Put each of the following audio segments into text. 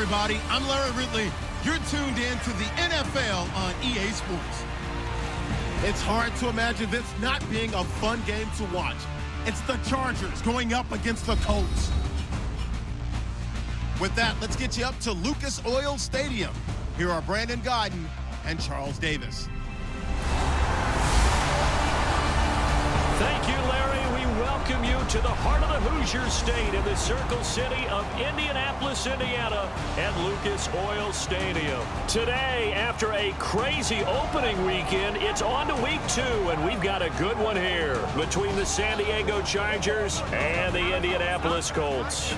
everybody. I'm Larry Ridley. You're tuned in to the NFL on EA Sports. It's hard to imagine this not being a fun game to watch. It's the Chargers going up against the Colts. With that, let's get you up to Lucas Oil Stadium. Here are Brandon Gaudin and Charles Davis. Thank you, Larry. We welcome you to the heart of the Hoosier State in the Circle City of Indianapolis, Indiana, at Lucas Oil Stadium. Today, after a crazy opening weekend, it's on to week 2, and we've got a good one here between the San Diego Chargers and the Indianapolis Colts.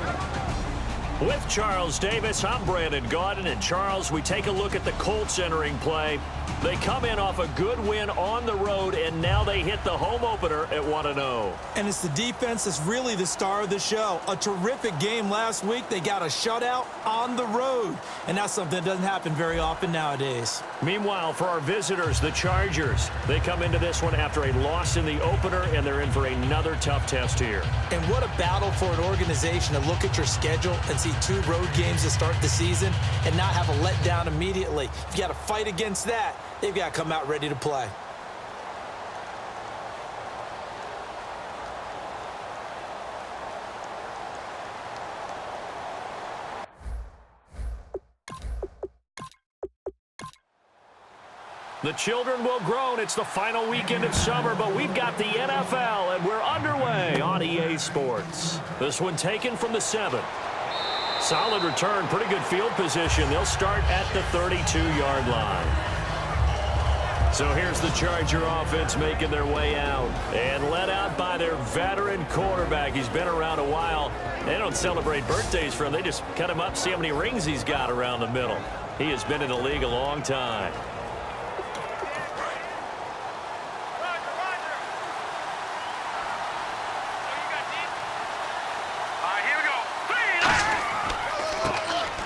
With Charles Davis, I'm Brandon Gaudin, and Charles, we take a look at the Colts entering play. They come in off a good win on the road, and now they hit the home opener at 1-0. And it's the defense that's really the star of the show. A terrific game last week. They got a shutout on the road, and that's something that doesn't happen very often nowadays. Meanwhile, for our visitors, the Chargers, they come into this one after a loss in the opener, and they're in for another tough test here. And what a battle for an organization to look at your schedule and see 2 road games to start the season and not have a letdown immediately. You got to fight against that. They've got to come out ready to play. The children will groan. It's the final weekend of summer, but we've got the NFL, and we're underway on EA Sports. This one taken from the 7. Solid return, pretty good field position. They'll start at the 32-yard line. So here's the Charger offense making their way out, and led out by their veteran quarterback. He's been around a while. They don't celebrate birthdays for him. They just cut him up, see how many rings he's got around the middle. He has been in the league a long time.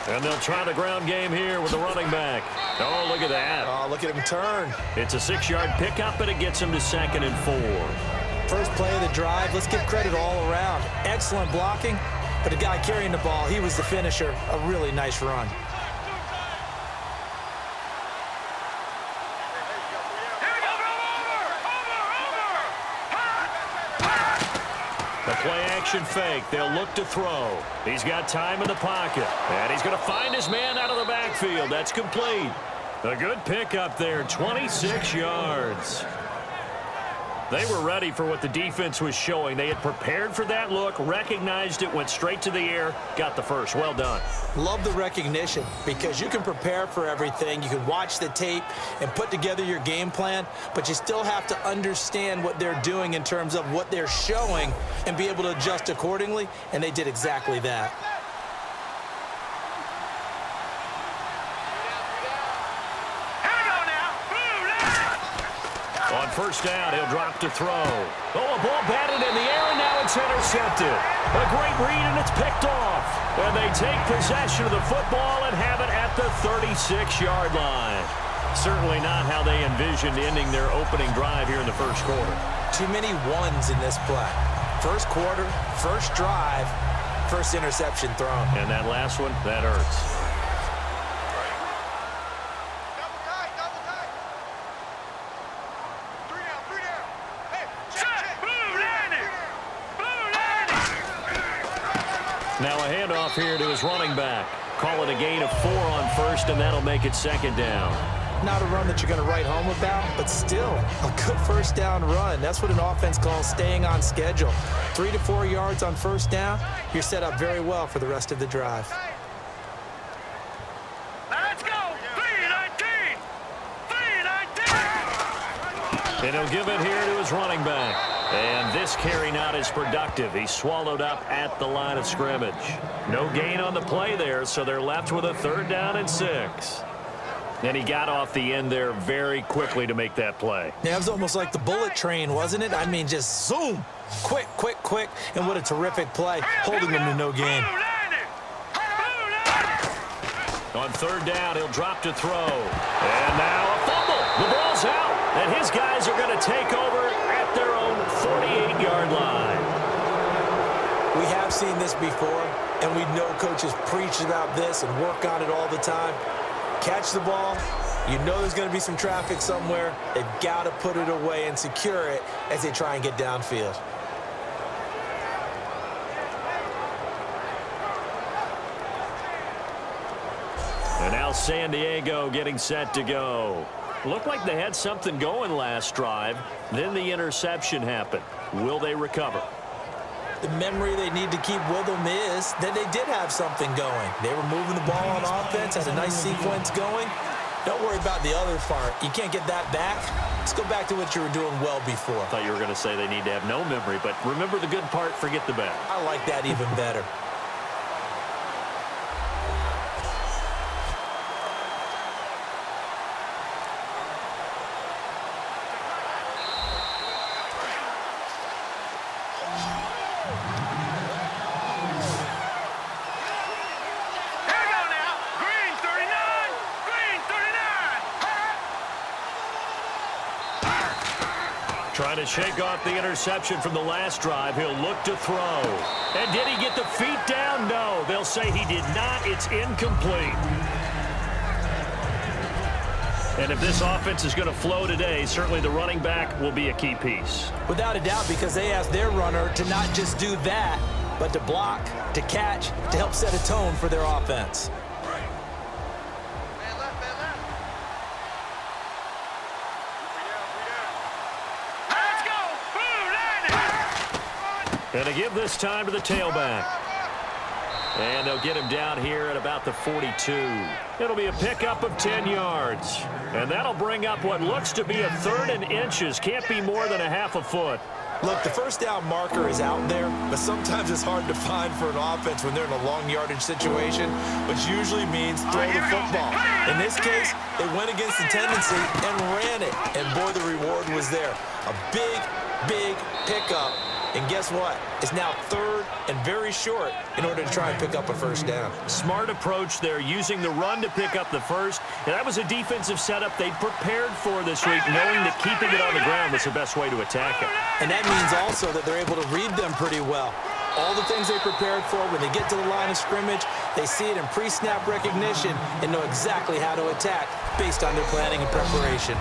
And they'll try the ground game here with the running back. Oh, look at that. Oh, look at him turn. It's a 6-yard pickup, and it gets him to 2nd and 4. First play of the drive. Let's give credit all around. Excellent blocking, but the guy carrying the ball, he was the finisher. A really nice run. The play-action fake. They'll look to throw. He's got time in the pocket. And he's going to find his man out of the backfield. That's complete. A good pickup there, 26 yards. They were ready for what the defense was showing. They had prepared for that look, recognized it, went straight to the air, got the first. Well done. Love the recognition because you can prepare for everything. You can watch the tape and put together your game plan, but you still have to understand what they're doing in terms of what they're showing and be able to adjust accordingly, and they did exactly that. On first down, he'll drop to throw. Oh, a ball batted in the air, and now it's intercepted. A great read, and it's picked off. And they take possession of the football and have it at the 36-yard line. Certainly not how they envisioned ending their opening drive here in the first quarter. Too many ones in this play. First quarter, first drive, first interception thrown. And that last one, that hurts. Now a handoff here to his running back. Call it a gain of 4 on first, and that'll make it 2nd down. Not a run that you're going to write home about, but still a good first down run. That's what an offense calls staying on schedule. 3 to 4 yards on first down, you're set up very well for the rest of the drive. Let's go! 3-19! 3-19! And he'll give it here to his running back. And this carry not as productive. He's swallowed up at the line of scrimmage. No gain on the play there, so they're left with a 3rd down and 6. And he got off the end there very quickly to make that play. Yeah, it was almost like the bullet train, wasn't it? I mean, just zoom. Quick, quick, quick. And what a terrific play, holding them to no gain. On 3rd down, he'll drop to throw. And now a fumble. The ball's out. And his guys are going to take over at their own 48-yard line. We have seen this before, and we know coaches preach about this and work on it all the time. Catch the ball. You know there's going to be some traffic somewhere. They've got to put it away and secure it as they try and get downfield. And now San Diego getting set to go. Looked like they had something going last drive. Then the interception happened. Will they recover? The memory they need to keep with them is that they did have something going. They were moving the ball on offense, had a nice sequence going. Don't worry about the other part. You can't get that back. Let's go back to what you were doing well before. I thought you were going to say they need to have no memory, but remember the good part, forget the bad. I like that even better. Trying to shake off the interception from the last drive. He'll look to throw. And did he get the feet down? No. They'll say he did not. It's incomplete. And if this offense is going to flow today, certainly the running back will be a key piece. Without a doubt, because they asked their runner to not just do that, but to block, to catch, to help set a tone for their offense. And to give this time to the tailback. And they'll get him down here at about the 42. It'll be a pickup of 10 yards. And that'll bring up what looks to be a 3rd and inches. Can't be more than a half a foot. Look, the first down marker is out there, but sometimes it's hard to find for an offense when they're in a long yardage situation, which usually means throw the football. In this case, they went against the tendency and ran it. And boy, the reward was there. A big, big pickup. And guess what? It's now 3rd and very short in order to try and pick up a first down. Smart approach there, using the run to pick up the first. And that was a defensive setup they prepared for this week, knowing that keeping it on the ground was the best way to attack it. And that means also that they're able to read them pretty well. All the things they prepared for, when they get to the line of scrimmage, they see it in pre-snap recognition and know exactly how to attack based on their planning and preparation.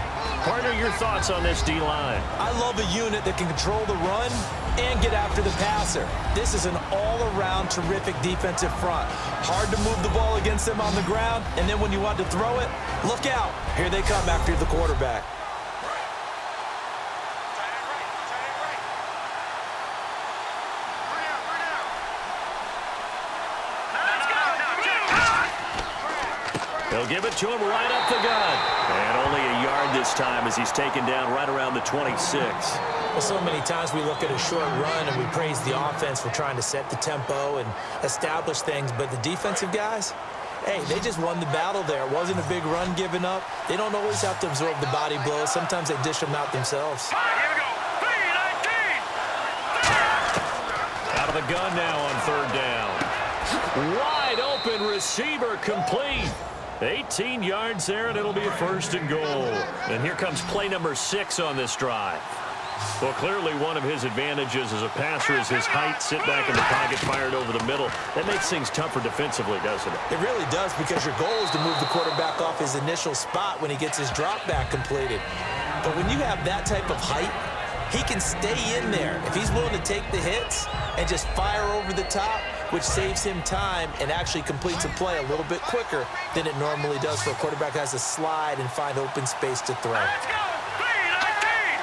Partner, your thoughts on this D-line? I love a unit that can control the run and get after the passer. This is an all-around terrific defensive front. Hard to move the ball against them on the ground, and then when you want to throw it, look out. Here they come after the quarterback. They'll give it to him right up the gut. And only a yard this time as he's taken down right around the 26. Well, so many times we look at a short run and we praise the offense for trying to set the tempo and establish things, but the defensive guys, hey, they just won the battle there. It wasn't a big run given up. They don't always have to absorb the body blows. Sometimes they dish them out themselves. Here we go. 3-19. Out of the gun now on 3rd down. Wide open receiver complete. 18 yards there, and it'll be a 1st and goal. And here comes play number 6 on this drive. Well, clearly one of his advantages as a passer is his height, sit back in the pocket, fired over the middle. That makes things tougher defensively, doesn't it? It really does, because your goal is to move the quarterback off his initial spot when he gets his drop back completed. But when you have that type of height, he can stay in there. If he's willing to take the hits and just fire over the top, which saves him time and actually completes a play a little bit quicker than it normally does for a quarterback who has to slide and find open space to throw. Let's go. 3-19.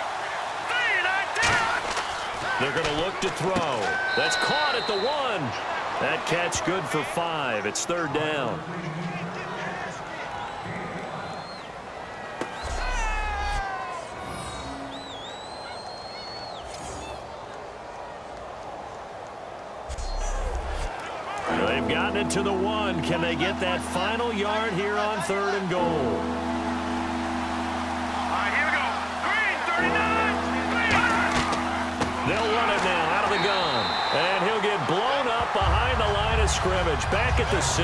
3-19. They're going to look to throw. That's caught at the 1. That catch good for 5. It's 3rd down. They've gotten it to the 1. Can they get that final yard here on 3rd and goal? All right, here we go. 3-39. They'll run it now out of the gun. And he'll get blown up behind the line of scrimmage. Back at the 6.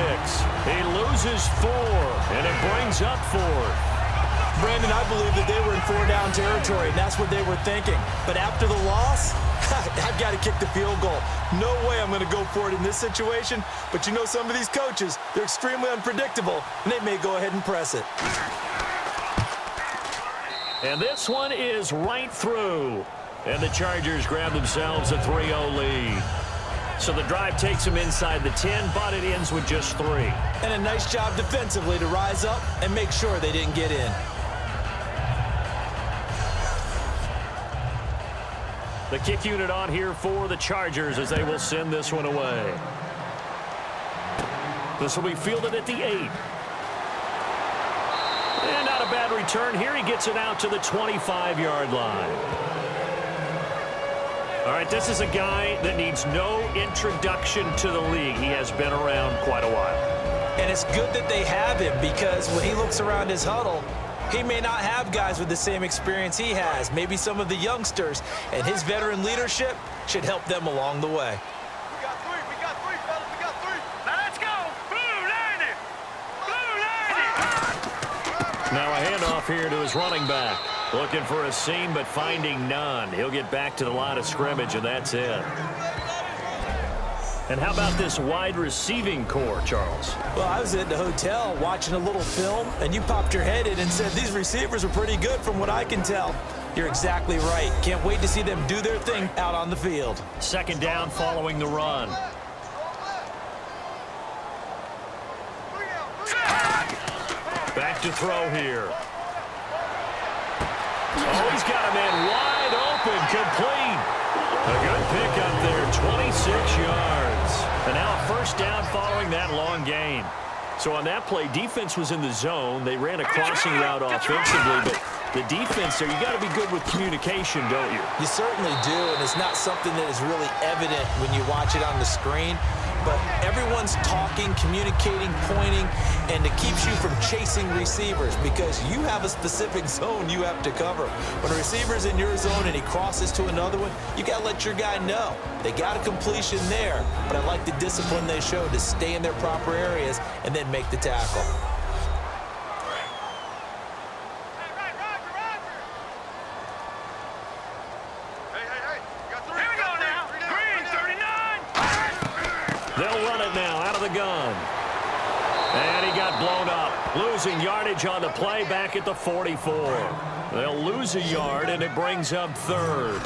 He loses 4, and it brings up 4th. Brandon, I believe that they were in 4-down territory, and that's what they were thinking. But after the loss, I've got to kick the field goal. No way I'm going to go for it in this situation. But you know some of these coaches, they're extremely unpredictable, and they may go ahead and press it. And this one is right through. And the Chargers grab themselves a 3-0 lead. So the drive takes them inside the 10, but it ends with just 3. And a nice job defensively to rise up and make sure they didn't get in. The kick unit on here for the Chargers as they will send this one away. This will be fielded at the 8. And not a bad return here. He gets it out to the 25-yard line. All right, this is a guy that needs no introduction to the league. He has been around quite a while. And it's good that they have him because when he looks around his huddle, he may not have guys with the same experience he has, maybe some of the youngsters, and his veteran leadership should help them along the way. We got three, fellas, we got 3. Now let's go. Blue 90. Now a handoff here to his running back. Looking for a seam, but finding none. He'll get back to the line of scrimmage, and that's it. And how about this wide receiving core, Charles? Well, I was at the hotel watching a little film, and you popped your head in and said, these receivers are pretty good from what I can tell. You're exactly right. Can't wait to see them do their thing out on the field. Second down following the run. Back to throw here. Oh, he's got a man wide open, complete. A good pickup there, 26 yards. And now a first down following that long gain. So on that play, defense was in the zone. They ran a crossing route offensively, but the defense there, you got to be good with communication, don't you? You certainly do, and it's not something that is really evident when you watch it on the screen. But everyone's talking, communicating, pointing, and it keeps you from chasing receivers because you have a specific zone you have to cover. When a receiver's in your zone and he crosses to another one, you got to let your guy know. They got a completion there, but I like the discipline they showed to stay in their proper areas and then make the tackle. They'll run it now out of the gun. And he got blown up. Losing yardage on the play back at the 44. They'll lose a yard, and it brings up third.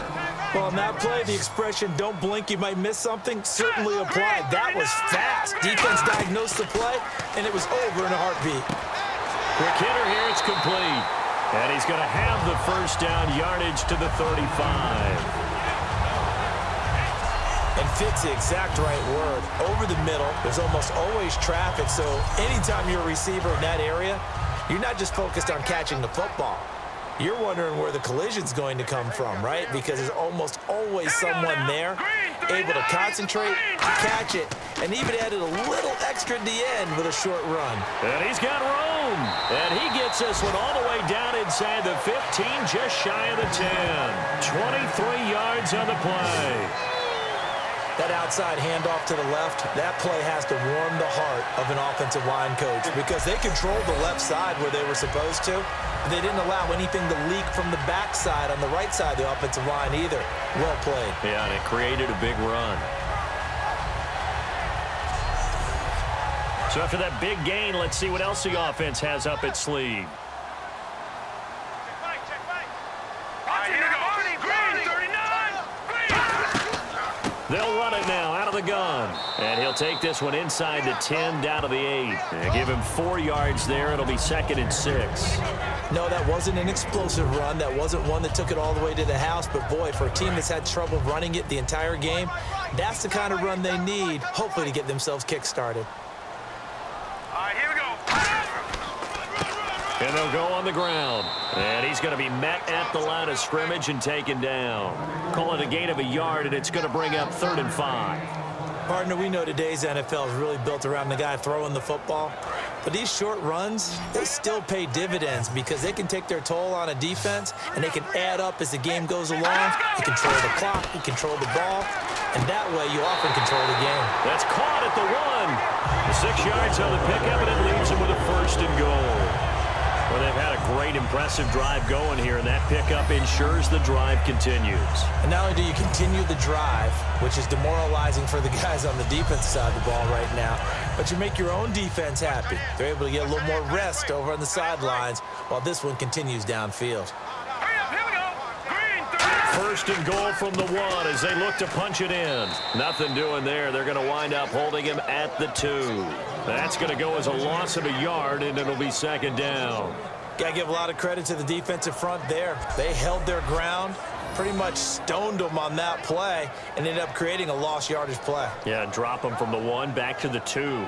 Well, on that play, the expression, don't blink, you might miss something, certainly applied. That was fast. Defense diagnosed the play, and it was over in a heartbeat. Quick hitter here, it's complete. And he's going to have the first down yardage to the 35. And fit's the exact right word. Over the middle, there's almost always traffic, so anytime you're a receiver in that area, you're not just focused on catching the football. You're wondering where the collision's going to come from, right? Because there's almost always someone there able to concentrate, catch it, and even added a little extra at the end with a short run. And he's got room. And he gets this one all the way down inside the 15, just shy of the 10. 23 yards on the play. That outside handoff to the left, that play has to warm the heart of an offensive line coach because they controlled the left side where they were supposed to. But they didn't allow anything to leak from the backside on the right side of the offensive line either. Well played. Yeah, and it created a big run. So after that big gain, let's see what else the offense has up its sleeve. They'll run it now out of the gun. And he'll take this one inside the 10 down to the 8. And give him 4 yards there. It'll be 2nd and 6. No, that wasn't an explosive run. That wasn't one that took it all the way to the house. But, boy, for a team that's had trouble running it the entire game, that's the kind of run they need, hopefully, to get themselves kick-started. All right, here we go. And they'll go on the ground. And he's going to be met at the line of scrimmage and taken down. Call it a gain of a yard, and it's going to bring up 3rd and 5. Partner, we know today's NFL is really built around the guy throwing the football. But these short runs, they still pay dividends because they can take their toll on a defense, and they can add up as the game goes along. You control the clock, you control the ball, and that way you often control the game. That's caught at the 1. 6 yards on the pickup, and it leaves him with a 1st and goal. Well, they've had a great, impressive drive going here, and that pickup ensures the drive continues. And not only do you continue the drive, which is demoralizing for the guys on the defense side of the ball right now, but you make your own defense happy. They're able to get a little more rest over on the sidelines while this one continues downfield. First and goal from the 1 as they look to punch it in. Nothing doing there. They're going to wind up holding him at the 2. That's going to go as a loss of a yard, and it'll be second down. Got to give a lot of credit to the defensive front there. They held their ground, pretty much stoned them on that play, and ended up creating a lost yardage play. Yeah, drop them from the 1 back to the 2.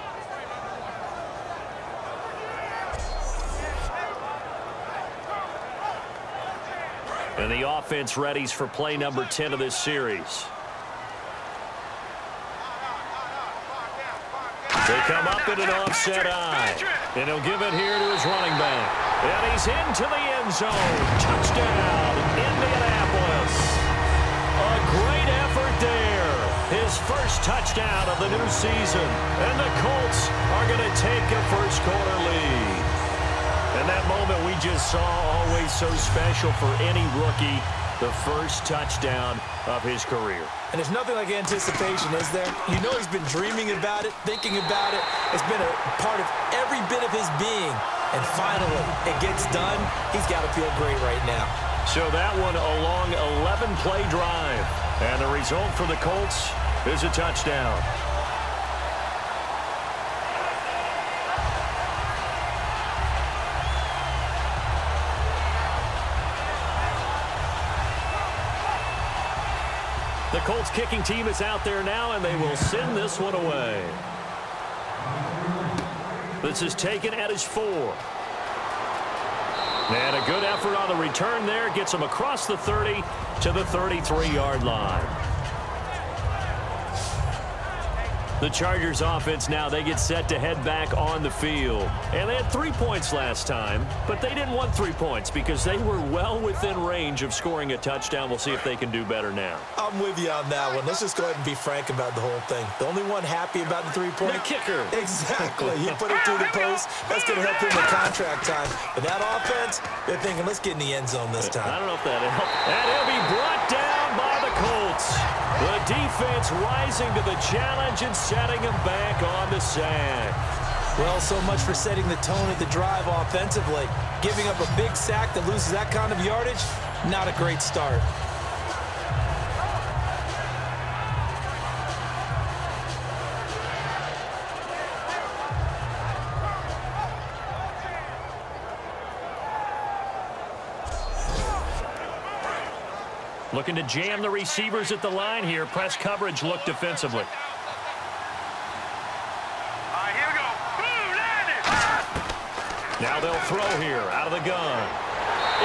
And the offense readies for play number 10 of this series. They come up in an offset eye. And he'll give it here to his running back. And he's into the end zone. Touchdown, Indianapolis. A great effort there. His first touchdown of the new season. And the Colts are going to take a first quarter lead. And that moment we just saw, always so special for any rookie, the first touchdown of his career. And there's nothing like anticipation, is there? You know he's been dreaming about it, thinking about it. It's been a part of every bit of his being. And finally, it gets done. He's got to feel great right now. So that one a long 11-play drive. And the result for the Colts is a touchdown. The Colts kicking team is out there now, and they will send this one away. This is taken at his 4. And a good effort on the return there. Gets him across the 30 to the 33-yard line. The Chargers offense now, they get set to head back on the field. And they had 3 points last time, but they didn't want 3 points because they were well within range of scoring a touchdown. We'll see if they can do better now. I'm with you on that one. Let's just go ahead and be frank about the whole thing. The only one happy about the 3-point? The kicker. Exactly. He put it through the post. That's going to help him in contract time. But that offense, they're thinking, let's get in the end zone this time. I don't know if that'll help. And he'll be brought down by the Colts. The defense rising to the challenge and setting him back on the sack. Well, so much for setting the tone of the drive offensively. Giving up a big sack that loses that kind of yardage, not a great start. Looking to jam the receivers at the line here. Press coverage look defensively. Here we go. Boom, landed. Now they'll throw here out of the gun.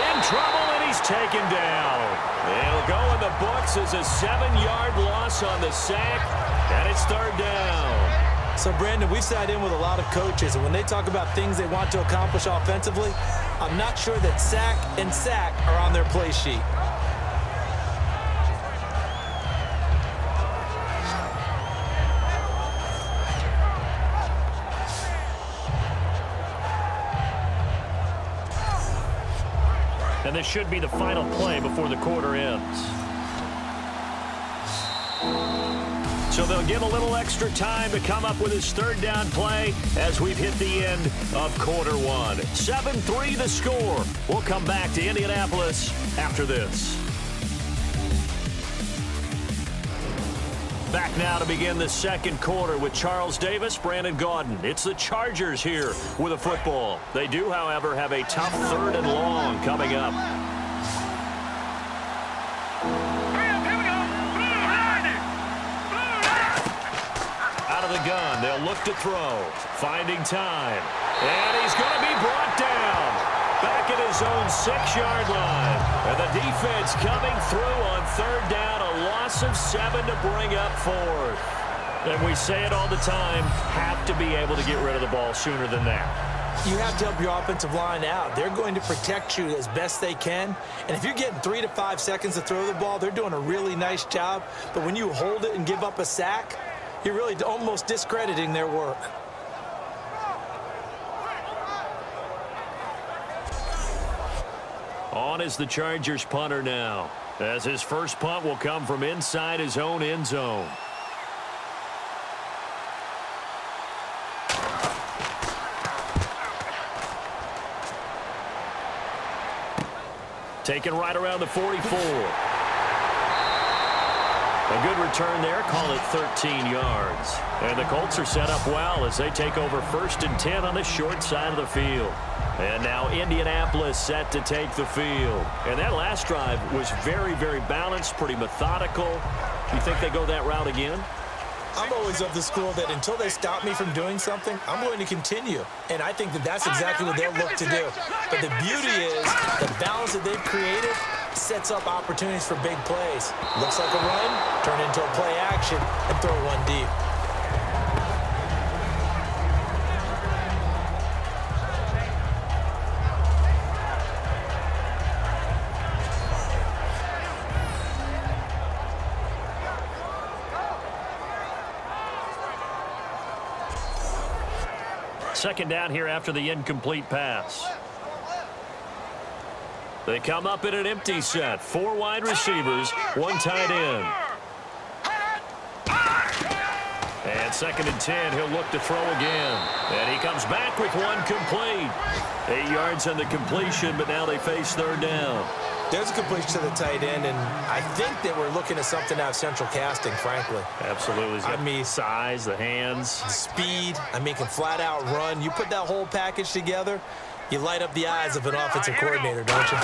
In trouble, and he's taken down. They'll go in the books as a 7-yard loss on the sack, and it's 3rd down. So, Brandon, we've sat in with a lot of coaches, and when they talk about things they want to accomplish offensively, I'm not sure that sack and sack are on their play sheet. And this should be the final play before the quarter ends. So they'll give a little extra time to come up with his 3rd down play as we've hit the end of quarter 1. 7-3 the score. We'll come back to Indianapolis after this. Back now to begin the 2nd quarter with Charles Davis, Brandon Gaudin. It's the Chargers here with a football. They do, however, have a tough 3rd and long coming up. Out of the gun, they'll look to throw. Finding time. And he's going to be brought down. Back at his own 6-yard line. And the defense coming through on 3rd down. A loss of 7 to bring up 4th. And we say it all the time, have to be able to get rid of the ball sooner than that. You have to help your offensive line out. They're going to protect you as best they can. And if you're getting 3 to 5 seconds to throw the ball, they're doing a really nice job. But when you hold it and give up a sack, you're really almost discrediting their work. On is the Chargers punter now, as his first punt will come from inside his own end zone. Taken right around the 44. A good return there, call it 13 yards. And the Colts are set up well as they take over 1st and 10 on the short side of the field. And now Indianapolis set to take the field. And that last drive was very, very balanced, pretty methodical. Do you think they go that route again? I'm always of the school that until they stop me from doing something, I'm going to continue. And I think that that's exactly what they'll look to do. But the beauty is the balance that they've created sets up opportunities for big plays. Looks like a run, turn into a play action, and throw one deep. Second down here after the incomplete pass. They come up in an empty set. 4 wide receivers, 1 tight end. And 2nd and 10, he'll look to throw again. And he comes back with 1 complete. 8 yards on the completion, but now they face 3rd down. There's a completion to the tight end, and I think that we're looking at something out of central casting, frankly. Absolutely. I mean, size, the hands. The speed. I mean, can flat out run. You put that whole package together, you light up the eyes of an offensive coordinator, don't you?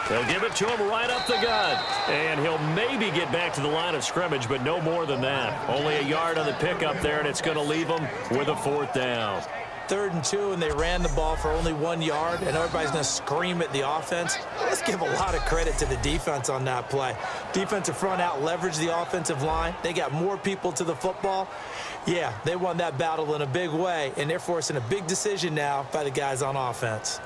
They'll give it to him right up the gut. And he'll maybe get back to the line of scrimmage, but no more than that. Only a yard on the pickup there, and it's going to leave him with a 4th down. 3rd and 2, and they ran the ball for only 1 yard, and everybody's going to scream at the offense. Let's give a lot of credit to the defense on that play. Defensive front out leveraged the offensive line. They got more people to the football. Yeah, they won that battle in a big way, and they're forcing a big decision now by the guys on offense.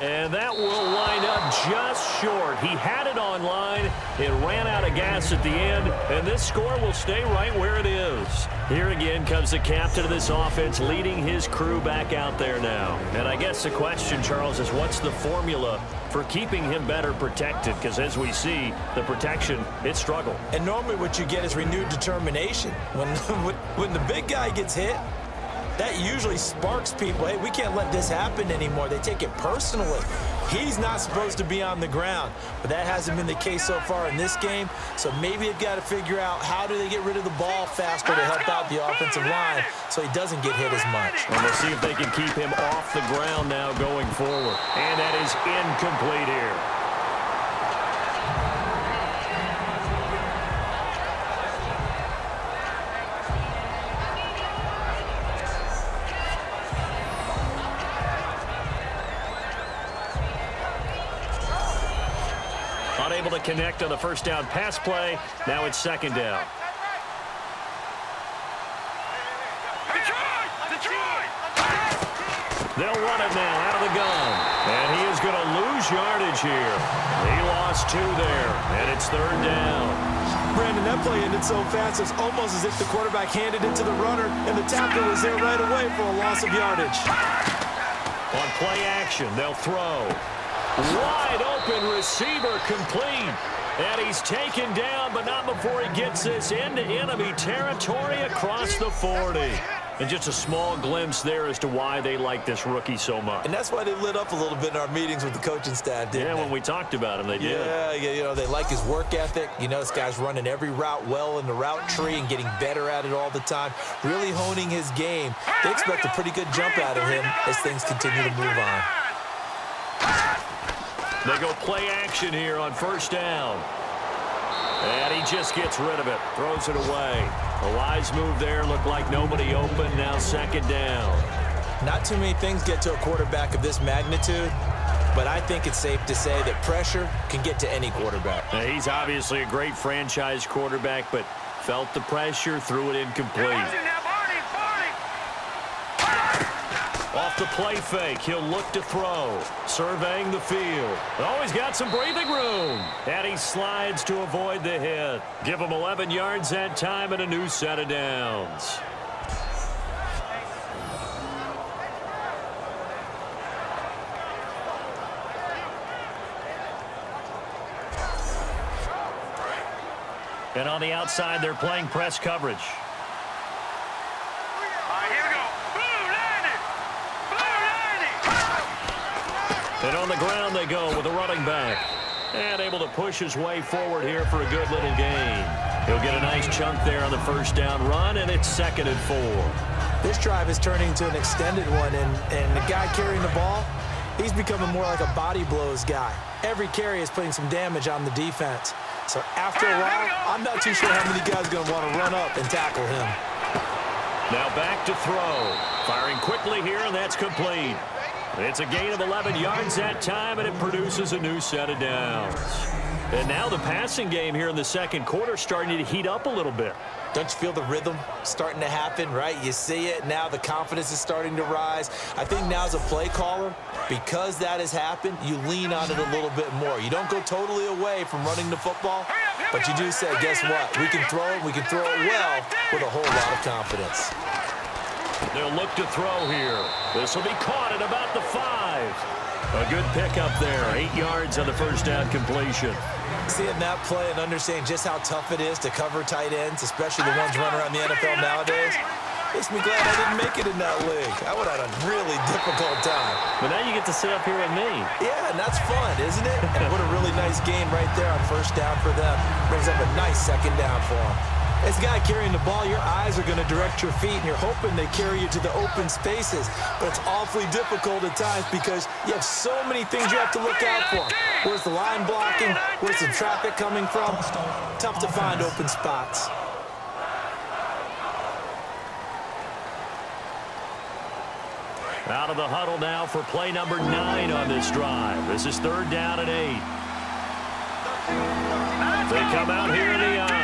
And that will wind up just short. He had it on line. It ran out of gas at the end, and this score will stay right where it is. Here again comes the captain of this offense leading his crew back out there now. And I guess the question, Charles, is what's the formula for keeping him better protected? Because as we see, the protection, it struggled. And normally what you get is renewed determination. When the big guy gets hit, that usually sparks people. Hey, we can't let this happen anymore. They take it personally. He's not supposed to be on the ground, but that hasn't been the case so far in this game. So maybe they've got to figure out how do they get rid of the ball faster to help out the offensive line so he doesn't get hit as much. And we'll see if they can keep him off the ground now going forward. And that is incomplete here. Unable to connect on the 1st down pass play. Now it's 2nd down. They'll run it now out of the gun. And he is going to lose yardage here. He lost 2 there. And it's 3rd down. Brandon, that play ended so fast, it's almost as if the quarterback handed it to the runner, and the tackle was there right away for a loss of yardage. On play action, they'll throw. Wide open receiver complete. And he's taken down, but not before he gets this into enemy territory across the 40. And just a small glimpse there as to why they like this rookie so much. And that's why they lit up a little bit in our meetings with the coaching staff, didn't they? Yeah, when we talked about him, they did. Yeah, you know, they like his work ethic. You know, this guy's running every route well in the route tree and getting better at it all the time, really honing his game. They expect a pretty good jump out of him as things continue to move on. They go play action here on 1st down. And he just gets rid of it, throws it away. A wise move there, looked like nobody open, now 2nd down. Not too many things get to a quarterback of this magnitude, but I think it's safe to say that pressure can get to any quarterback. Now, he's obviously a great franchise quarterback, but felt the pressure, threw it incomplete. Off the play fake, he'll look to throw. Surveying the field. Oh, he's got some breathing room. And he slides to avoid the hit. Give him 11 yards that time and a new set of downs. And on the outside, they're playing press coverage. All right, here we go. Boom, landed. Boom, landed. And on the ground they go with a running back. And able to push his way forward here for a good little gain. He'll get a nice chunk there on the first down run, and it's 2nd and 4. This drive is turning into an extended one, and the guy carrying the ball, he's becoming more like a body blows guy. Every carry is putting some damage on the defense. So after a while, I'm not too sure how many guys are going to want to run up and tackle him. Now back to throw. Firing quickly here, and that's complete. It's a gain of 11 yards that time, and it produces a new set of downs. And now the passing game here in the second quarter starting to heat up a little bit. Don't you feel the rhythm starting to happen, right? You see it. Now the confidence is starting to rise. I think now as a play caller, because that has happened, you lean on it a little bit more. You don't go totally away from running the football, but you do say, guess what? We can throw it. We can throw it well with a whole lot of confidence. They'll look to throw here. This will be caught at about the 5. A good pickup there. 8 yards on the first down completion. Seeing that play and understanding just how tough it is to cover tight ends, especially the ones running around the NFL nowadays, makes me glad I didn't make it in that league. I would have had a really difficult time. But now you get to sit up here with me. Yeah, and that's fun, isn't it? And what a really nice game right there on first down for them. Brings up a nice second down for them. As a guy carrying the ball, your eyes are going to direct your feet, and you're hoping they carry you to the open spaces. But it's awfully difficult at times because you have so many things you have to look out for. Where's the line blocking? Where's the traffic coming from? Tough to find open spots. Out of the huddle now for play number 9 on this drive. This is 3rd down and 8. They come out here in the eye.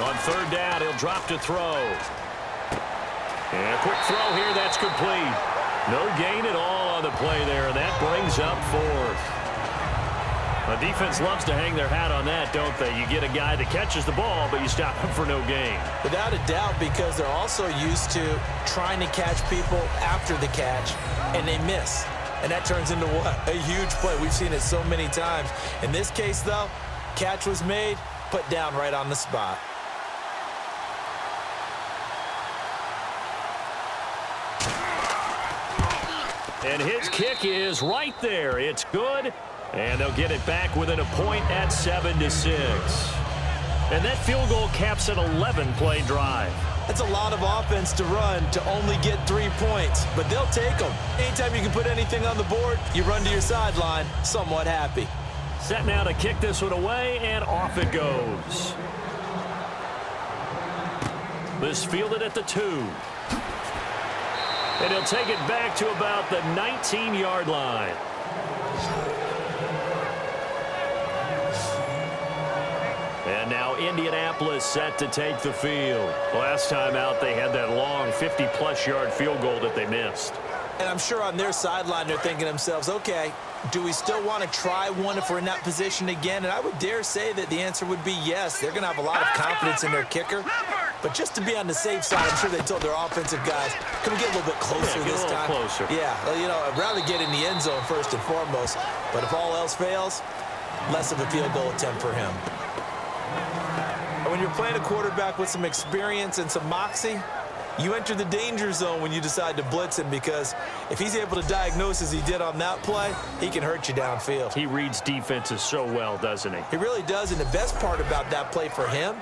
On 3rd down, he'll drop to throw. And a quick throw here, that's complete. No gain at all on the play there, and that brings up 4th. The defense loves to hang their hat on that, don't they? You get a guy that catches the ball, but you stop him for no gain. Without a doubt, because they're also used to trying to catch people after the catch, and they miss. And that turns into what? A huge play. We've seen it so many times. In this case, though, catch was made, put down right on the spot. And his kick is right there. It's good, and they'll get it back within a point at 7-6. And that field goal caps an 11-play drive. That's a lot of offense to run to only get 3 points, but they'll take them. Anytime you can put anything on the board, you run to your sideline somewhat happy. Set now to kick this one away, and off it goes. This fielded at the 2. And he'll take it back to about the 19-yard line. And now Indianapolis set to take the field. Last time out, they had that long 50-plus yard field goal that they missed. And I'm sure on their sideline, they're thinking to themselves, okay, do we still want to try one if we're in that position again? And I would dare say that the answer would be yes. They're going to have a lot of confidence in their kicker. But just to be on the safe side, I'm sure they told their offensive guys, can we get a little bit closer this time? Closer. Yeah, well, you know, I'd rather get in the end zone first and foremost. But if all else fails, less of a field goal attempt for him. And when you're playing a quarterback with some experience and some moxie, you enter the danger zone when you decide to blitz him, because if he's able to diagnose as he did on that play, he can hurt you downfield. He reads defenses so well, doesn't he? He really does, and the best part about that play for him,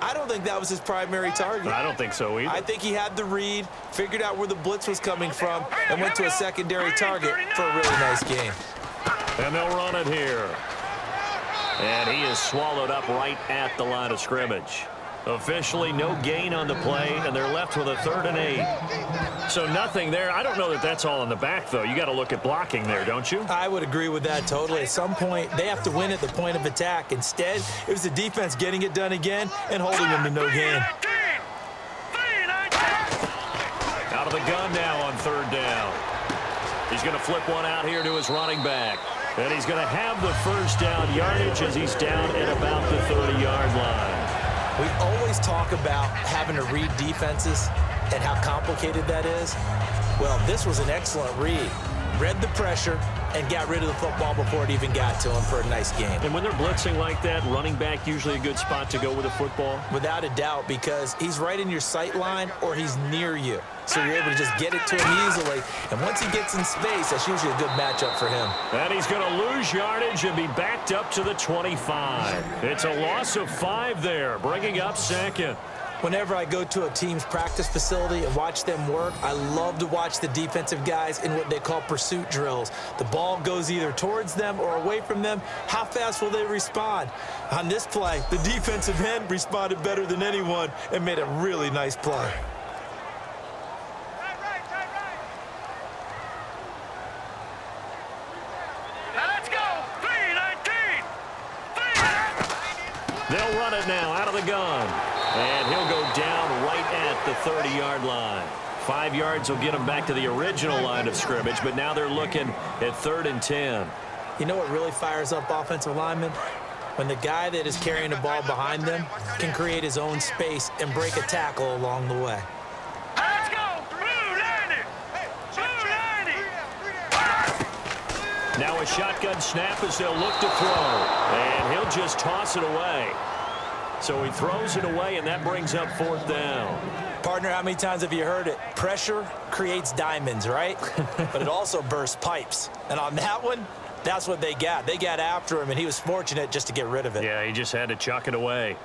I don't think that was his primary target. I don't think so either. I think he had the read, figured out where the blitz was coming from, and went to a secondary target for a really nice game. And they'll run it here. And he is swallowed up right at the line of scrimmage. Officially no gain on the play, and they're left with a 3rd and 8. So nothing there. I don't know that that's all in the back, though. You got to look at blocking there, don't you? I would agree with that totally. At some point, they have to win at the point of attack. Instead, it was the defense getting it done again and holding them to no gain. Out of the gun now on 3rd down. He's going to flip one out here to his running back. And he's going to have the first down yardage as he's down at about the 30-yard line. We always talk about having to read defenses and how complicated that is. Well, this was an excellent read. Read the pressure, and got rid of the football before it even got to him for a nice game. And when they're blitzing like that, running back usually a good spot to go with a football? Without a doubt, because he's right in your sight line or he's near you. So you're able to just get it to him easily. And once he gets in space, that's usually a good matchup for him. And he's going to lose yardage and be backed up to the 25. It's a loss of 5 there, bringing up second. Whenever I go to a team's practice facility and watch them work, I love to watch the defensive guys in what they call pursuit drills. The ball goes either towards them or away from them. How fast will they respond? On this play, the defensive end responded better than anyone and made a really nice play. They'll run it now out of the gun. And he'll go down right at the 30-yard line. 5 yards will get him back to the original line of scrimmage, but now they're looking at 3rd and 10. You know what really fires up offensive linemen? When the guy that is carrying the ball behind them can create his own space and break a tackle along the way. Let's go! Blue 90! Blue 90! Now a shotgun snap as they'll look to throw. And he'll just toss it away. So he throws it away, and that brings up 4th down. Partner, how many times have you heard it? Pressure creates diamonds, right? But it also bursts pipes. And on that one, that's what they got. They got after him, and he was fortunate just to get rid of it. Yeah, he just had to chuck it away.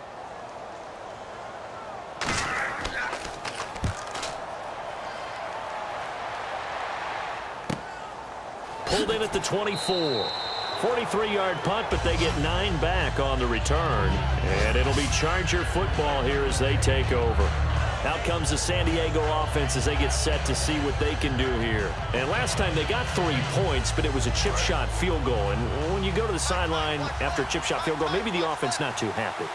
Pulled in at the 24. 43-yard punt, but they get 9 back on the return. And it'll be Charger football here as they take over. Out comes the San Diego offense as they get set to see what they can do here. And last time they got 3 points, but it was a chip shot field goal. And when you go to the sideline after a chip shot field goal, maybe the offense not too happy.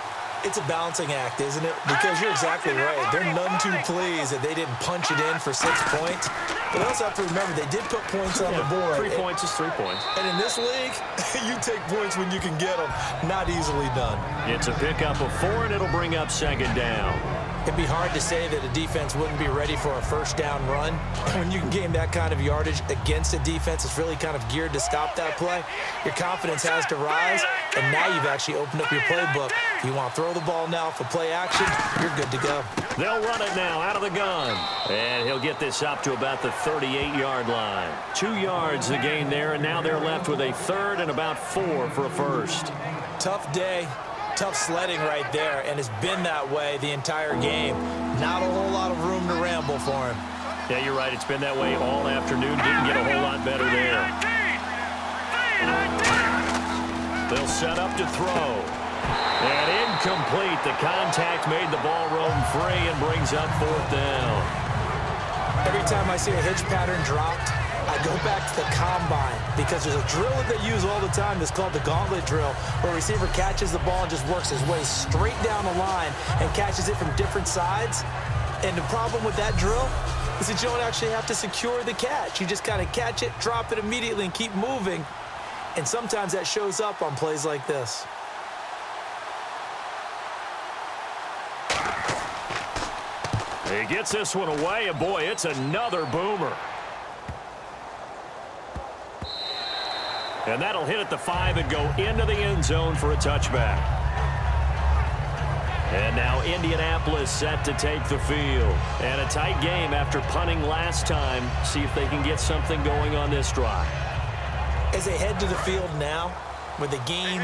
It's a balancing act, isn't it? Because you're exactly right. They're none too pleased that they didn't punch it in for 6 points. But also have to remember, they did put points on the board. 3 points is 3 points. And in this league, you take points when you can get them. Not easily done. It's a pickup of 4, and it'll bring up 2nd down. It'd be hard to say that a defense wouldn't be ready for a 1st down run. When you can gain that kind of yardage against a defense that's really kind of geared to stop that play, your confidence has to rise, and now you've actually opened up your playbook. If you want to throw the ball now for play action, you're good to go. They'll run it now out of the gun. And he'll get this up to about the 38-yard line. 2 yards the gain there, and now they're left with a 3rd and about 4 for a 1st. Tough day. Tough sledding right there, and it's been that way the entire game. Not a whole lot of room to ramble for him. Yeah, you're right. It's been that way all afternoon. Didn't get a whole lot better there. They'll set up to throw. And incomplete. The contact made the ball roam free and brings up 4th down. Every time I see a hitch pattern dropped, I go back to the combine because there's a drill that they use all the time that's called the gauntlet drill, where a receiver catches the ball and just works his way straight down the line and catches it from different sides. And the problem with that drill is that you don't actually have to secure the catch. You just kind of catch it, drop it immediately, and keep moving. And sometimes that shows up on plays like this. He gets this one away, and boy, it's another boomer. And that'll hit at the 5 and go into the end zone for a touchback. And now Indianapolis set to take the field. And a tight game after punting last time. See if they can get something going on this drive. As they head to the field now, with the game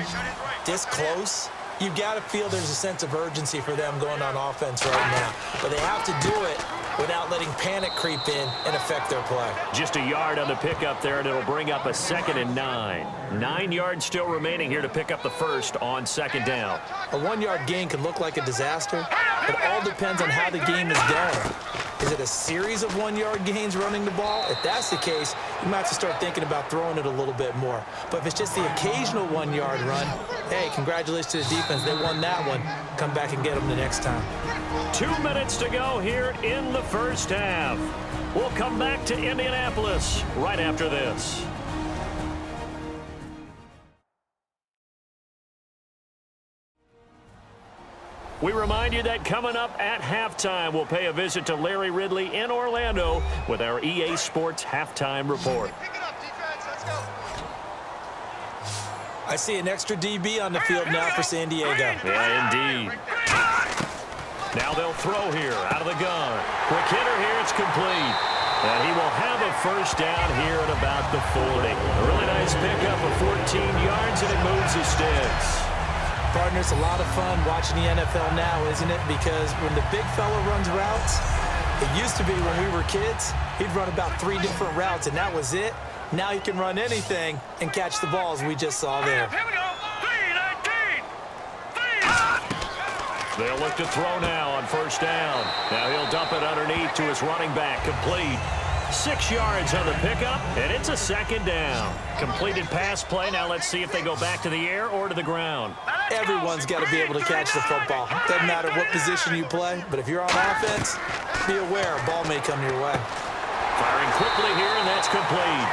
this close, you've got to feel there's a sense of urgency for them going on offense right now. But they have to do it without letting panic creep in and affect their play. Just a yard on the pickup there, and it'll bring up a 2nd and 9. 9 yards still remaining here to pick up the 1st on 2nd down. A 1-yard gain could look like a disaster. It all depends on how the game is going. Is it a series of 1-yard gains running the ball? If that's the case, you might have to start thinking about throwing it a little bit more. But if it's just the occasional 1-yard run, hey, congratulations to the defense. They won that one. Come back and get them the next time. 2 minutes to go here in the 1st half. We'll come back to Indianapolis right after this. We remind you that coming up at halftime, we'll pay a visit to Larry Ridley in Orlando with our EA Sports Halftime Report. Pick it up, defense. Let's go. I see an extra DB on the field now for San Diego. Yeah, indeed. Now they'll throw here out of the gun. Quick hitter here. It's complete. And he will have a first down here at about the 40. A really nice pickup of 14 yards, and it moves the sticks. Partner, it's a lot of fun watching the NFL now, isn't it? Because when the big fella runs routes, it used to be when we were kids, he'd run about 3 different routes, and that was it. Now he can run anything and catch the balls we just saw there. Here we go. 3-19. They'll look to throw now on first down. Now he'll dump it underneath to his running back. Complete. 6 yards on the pickup, and it's a second down. Completed pass play. Now let's see if they go back to the air or to the ground. Everyone's got to be able to catch the football. Doesn't matter what position you play, but if you're on offense, be aware a ball may come your way. Firing quickly here, and that's complete.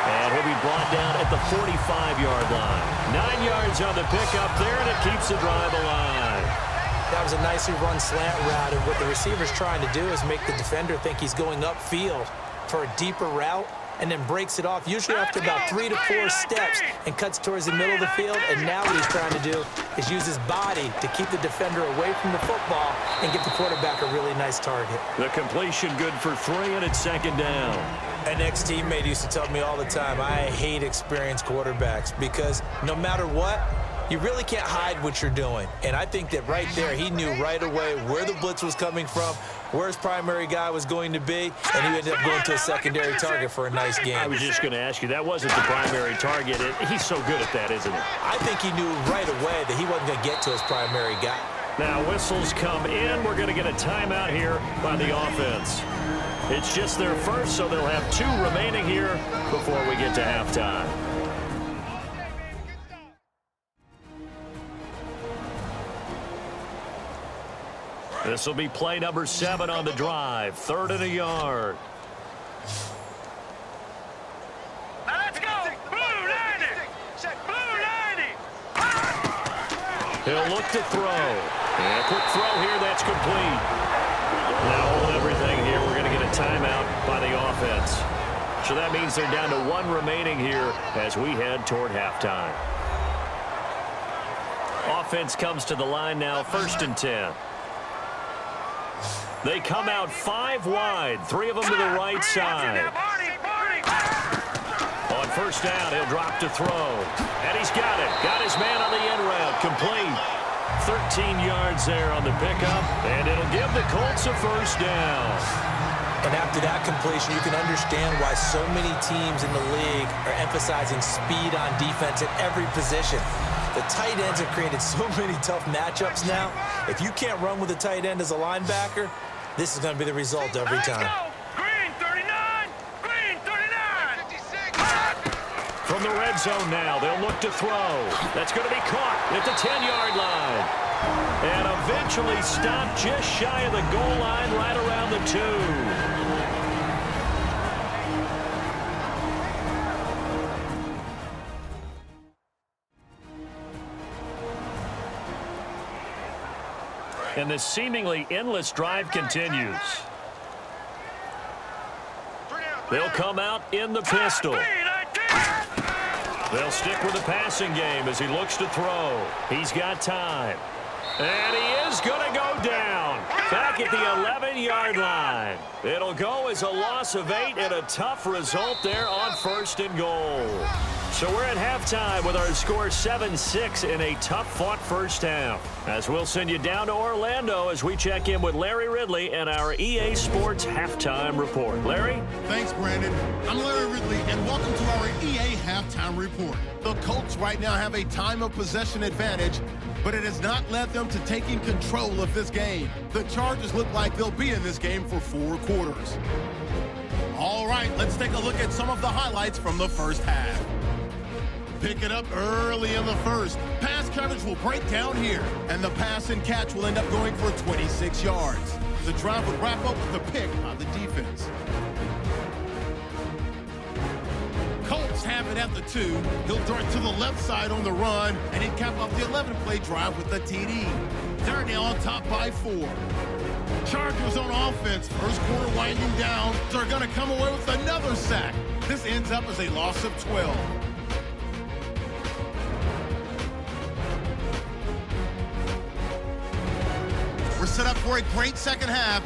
And he'll be brought down at the 45-yard line. 9 yards on the pickup there, and it keeps the drive alive. That was a nicely run slant route, and what the receiver's trying to do is make the defender think he's going upfield for a deeper route, and then breaks it off, usually after about 3 to 4 steps, and cuts towards the middle of the field. And now what he's trying to do is use his body to keep the defender away from the football and give the quarterback a really nice target. The completion good for 3, and it's second down. An ex-teammate used to tell me all the time, I hate experienced quarterbacks because no matter what, you really can't hide what you're doing. And I think that right there, he knew right away where the blitz was coming from, where his primary guy was going to be, and he ended up going to a secondary target for a nice game. I was just going to ask you, that wasn't the primary target. He's so good at that, isn't he? I think he knew right away that he wasn't going to get to his primary guy. Now whistles come in. We're going to get a timeout here by the offense. It's just their first, so they'll have 2 remaining here before we get to halftime. This will be play number 7 on the drive. 3rd and a yard. Now let's go. Blue 90. Blue 90. He'll look to throw. And a quick throw here. That's complete. Now hold everything here. We're going to get a timeout by the offense. So that means they're down to 1 remaining here as we head toward halftime. Offense comes to the line now. 1st and 10. They come out 5 wide, 3 of them to the right side. On first down, he'll drop to throw. And he's got it. Got his man on the end route. Complete. 13 yards there on the pickup. And it'll give the Colts a first down. And after that completion, you can understand why so many teams in the league are emphasizing speed on defense at every position. The tight ends have created so many tough matchups now. If you can't run with a tight end as a linebacker, this is going to be the result every time. Green 39. Green 39. 56. From the red zone now, they'll look to throw. That's going to be caught at the 10-yard line. And eventually stopped just shy of the goal line right around the 2. And this seemingly endless drive continues. They'll come out in the pistol. They'll stick with the passing game as he looks to throw. He's got time. And he is going to go down back at the 11-yard line. It'll go as a loss of 8 and a tough result there on 1st and goal. So we're at halftime with our score 7-6 in a tough-fought first half. As we'll send you down to Orlando as we check in with Larry Ridley and our EA Sports Halftime Report. Larry? Thanks, Brandon. I'm Larry Ridley, and welcome to our EA Halftime Report. The Colts right now have a time of possession advantage, but it has not led them to taking control of this game. The Chargers look like they'll be in this game for 4 quarters. All right, let's take a look at some of the highlights from the first half. Pick it up early in the first. Pass coverage will break down here, and the pass and catch will end up going for 26 yards. The drive would wrap up with a pick by the defense. Colts have it at the 2. He'll dart to the left side on the run, and he'd cap off the 11-play drive with the TD. They're now on top by 4. Chargers on offense. First quarter winding down. They're going to come away with another sack. This ends up as a loss of 12. set up for a great second half.